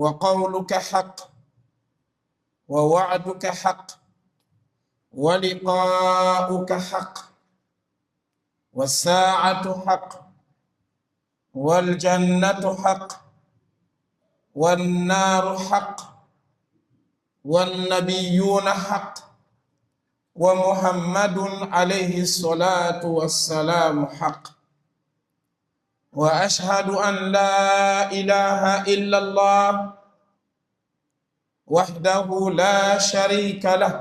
وقولك حق ووعدك حق ولقاؤك حق والساعة حق والجنة حق والنار حق والنبيون حق ومحمد عليه الصلاة والسلام حق. وأشهد أن لا إله إلا الله وحده لا شريك له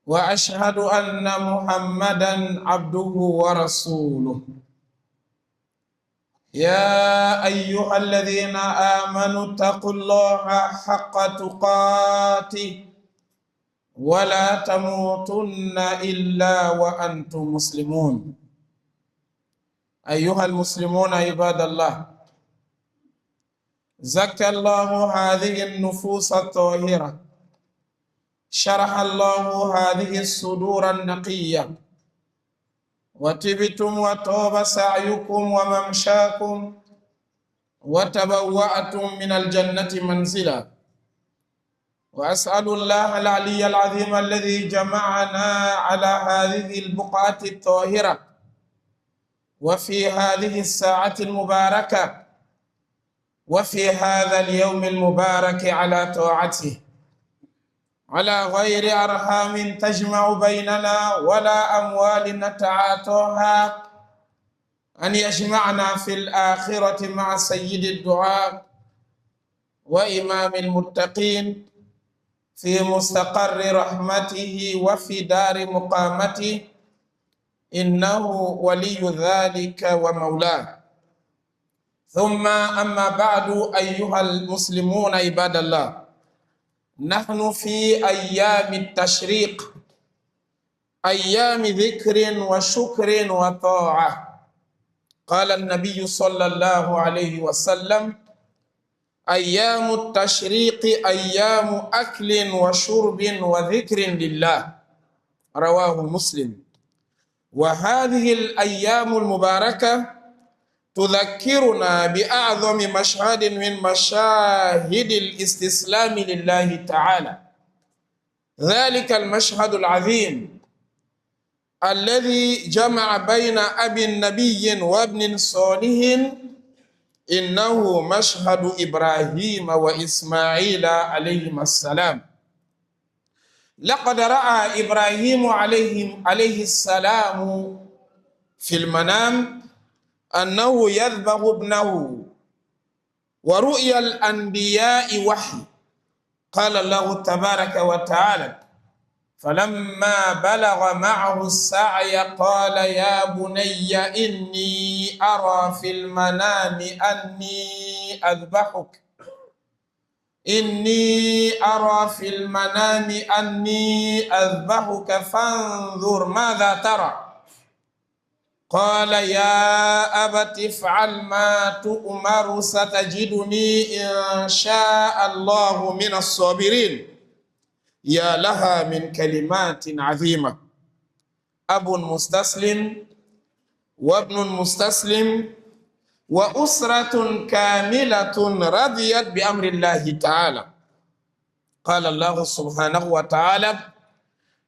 وأشهد أن محمدًا عبده ورسوله. يا أيها الذين آمنوا اتقوا الله حق تقاته ولا تموتن إلا وأنتم مسلمون. أيها المسلمون عباد الله، زكى الله هذه النفوس الطاهرة، شرح الله هذه الصدور النقية، وتبتم وطاب سعيكم وممشاكم وتبوأتم من الجنة منزلا. وأسأل الله العلي العظيم الذي جمعنا على هذه البقعة الطاهرة وفي هذه الساعة المباركة وفي هذا اليوم المبارك على طاعته، على غير أرحام تجمع بيننا ولا أموال نتعاطاها، أن يجمعنا في الآخرة مع سيد الدعاء وإمام المتقين في مستقر رحمته وفي دار مقامته، إنه ولي ذلك ومولاه. ثم أما بعد، أيها المسلمون عباد الله، نحن في أيام التشريق، أيام ذكر وشكر وطاعة. قال النبي صلى الله عليه وسلم: أيام التشريق أيام أكل وشرب وذكر لله، رواه مسلم. وهذه الأيام المباركة تذكرنا بأعظم مشهد من مشاهد الاستسلام لله تعالى، ذلك المشهد العظيم الذي جمع بين أب نبي وابن صالح، إنه مشهد إبراهيم وإسماعيل عليهما السلام. لقد رأى إبراهيم عليه السلام في المنام أنه يذبح ابنه، ورؤيا الأنبياء وحي. قال الله تبارك وتعالى: فلما بلغ معه السعي قال يا بني إني أرى في المنام أني أذبحك فانظر ماذا ترى. قال يا أبت افعل ما تؤمر ستجدني إن شاء الله من الصابرين. يا لها من كلمات عظيمة. أب مستسلم وابن مستسلم وأسرة كاملة رضيت بأمر الله تعالى. قال الله سبحانه وتعالى: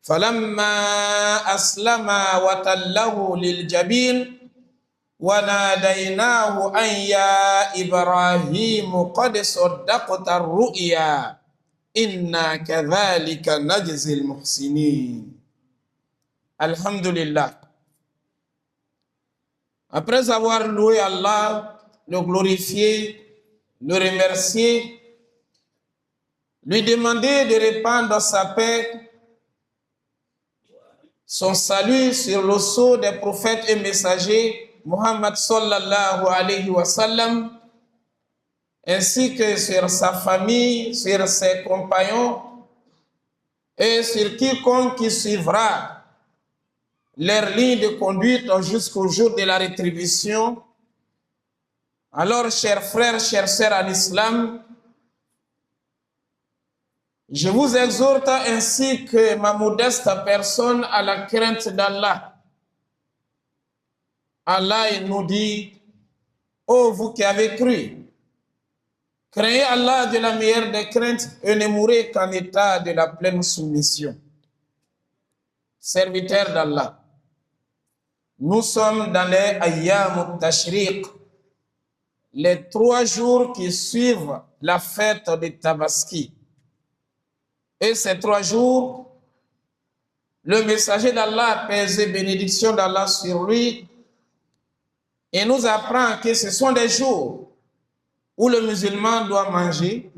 فلما أسلما وتله للجبين وناديناه أن يا إبراهيم قد صدقت الرؤيا إنا كذلك نجزي المحسنين. Alhamdulillah. Après avoir loué Allah, le glorifier, le remercier, lui demander de répandre sa paix, son salut sur le sceau des prophètes et messagers, Muhammad sallallahu alayhi wa sallam, ainsi que sur sa famille, sur ses compagnons et sur quiconque qui suivra leur ligne de conduite jusqu'au jour de la rétribution. Alors, chers frères, chères sœurs en islam, je vous exhorte ainsi que ma modeste personne à la crainte d'Allah. Allah nous dit: ô vous qui avez cru, Craignez Allah de la meilleure des craintes et ne mourrez qu'en état de la pleine soumission. Serviteurs d'Allah, nous sommes dans les Ayyam al-Tashriq, les 3 jours qui suivent la fête de Tabaski. Et ces 3 jours, le messager d'Allah, paix et bénédiction d'Allah sur lui, et nous apprend que ce sont des jours où le musulman doit manger,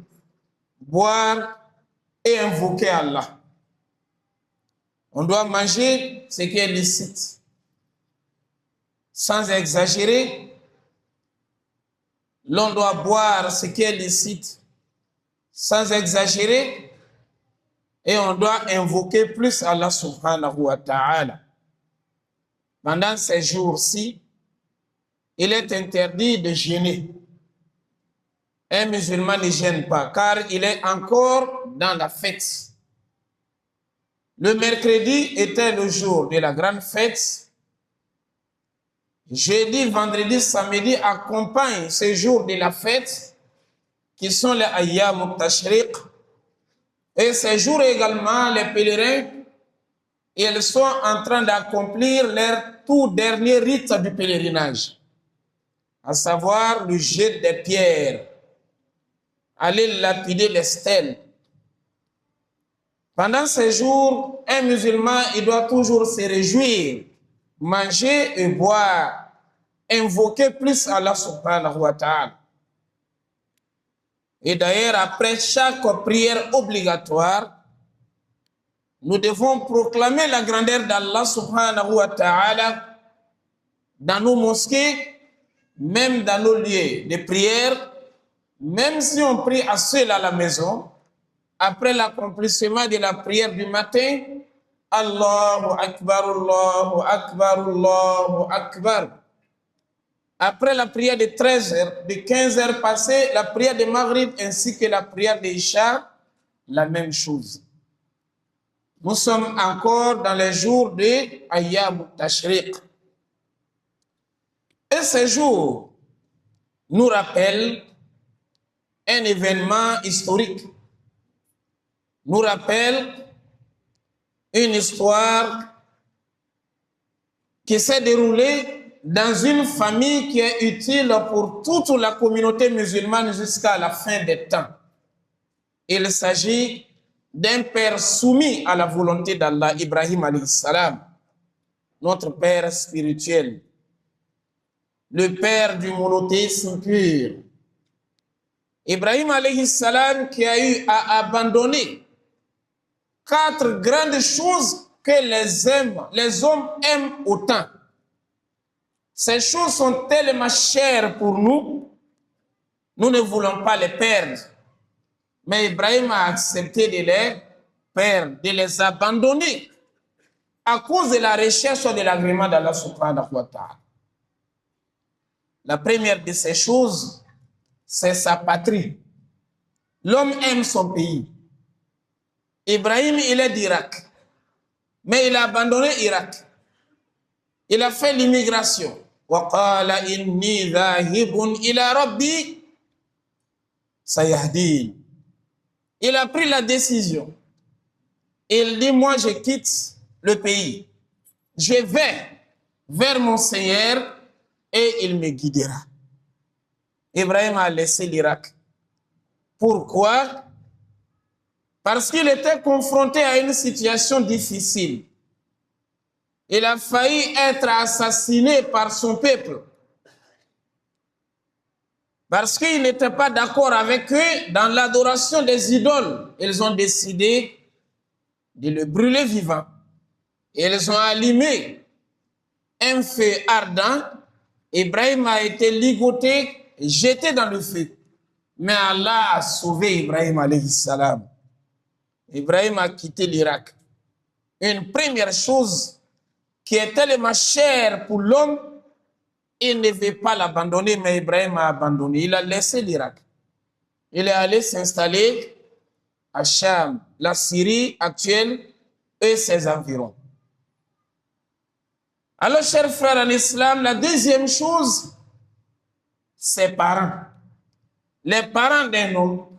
boire et invoquer Allah. On doit manger ce qui est licite, sans exagérer. L'on doit boire ce qui est licite, sans exagérer. Et on doit invoquer plus Allah subhanahu wa ta'ala. Pendant ces jours-ci, il est interdit de jeûner. Un musulman ne gêne pas, car il est encore dans la fête. Le mercredi était le jour de la grande fête. Jeudi, vendredi, samedi accompagnent ces jours de la fête, qui sont les Ayyam al-Tashriq. Et ces jours également, les pèlerins, ils sont en train d'accomplir leur tout dernier rite du pèlerinage, à savoir le jet des pierres, aller lapider les stèles. Pendant ces jours, un musulman, il doit toujours se réjouir, manger et boire, invoquer plus Allah subhanahu wa ta'ala. Et d'ailleurs, après chaque prière obligatoire, nous devons proclamer la grandeur d'Allah subhanahu wa ta'ala dans nos mosquées, même dans nos lieux de prière, même si on prie à seul à la maison. Après l'accomplissement de la prière du matin, Allahu Akbar, Allahu Akbar, Allahu Akbar. Après la prière de 13 heures, de 15 heures passées, la prière de Maghrib ainsi que la prière de Isha, la même chose. Nous sommes encore dans les jours de Ayyam al-Tashriq. Et ces jours nous rappellent un événement historique, nous rappellent une histoire qui s'est déroulée dans une famille qui est utile pour toute la communauté musulmane jusqu'à la fin des temps. Il s'agit d'un père soumis à la volonté d'Allah, Ibrahim alayhi salam, notre père spirituel, le père du monothéisme pur. Ibrahim alayhi salam qui a eu à abandonner 4 grandes choses que les hommes aiment autant. Ces choses sont tellement chères pour nous, nous ne voulons pas les perdre. Mais Ibrahim a accepté de les perdre, de les abandonner à cause de la recherche de l'agrément d'Allah subhanahu wa ta'ala. La première de ces choses, c'est sa patrie. L'homme aime son pays. Ibrahim, il est d'Irak, mais il a abandonné Irak. Il a fait l'immigration. وَقَالَ إِنِّي ذَاهِبٌ إِلَى رَبِّي سَيَهْدِينِ. Il a pris la décision. Il dit, moi je quitte le pays. Je vais vers mon Seigneur et il me guidera. Ibrahim a laissé l'Irak. Pourquoi? Parce qu'il était confronté à une situation difficile. Il a failli être assassiné par son peuple. Parce qu'ils n'étaient pas d'accord avec eux dans l'adoration des idoles. Ils ont décidé de le brûler vivant. Ils ont allumé un feu ardent. Ibrahim a été ligoté, jeté dans le feu. Mais Allah a sauvé Ibrahim alayhi salam. Ibrahim a quitté l'Irak. Une première chose qui est tellement chère pour l'homme, il ne veut pas l'abandonner, mais Ibrahim a abandonné. Il a laissé l'Irak. Il est allé s'installer à Cham, la Syrie actuelle et ses environs. Alors, chers frères en islam, la deuxième chose, ses parents. Les parents d'un homme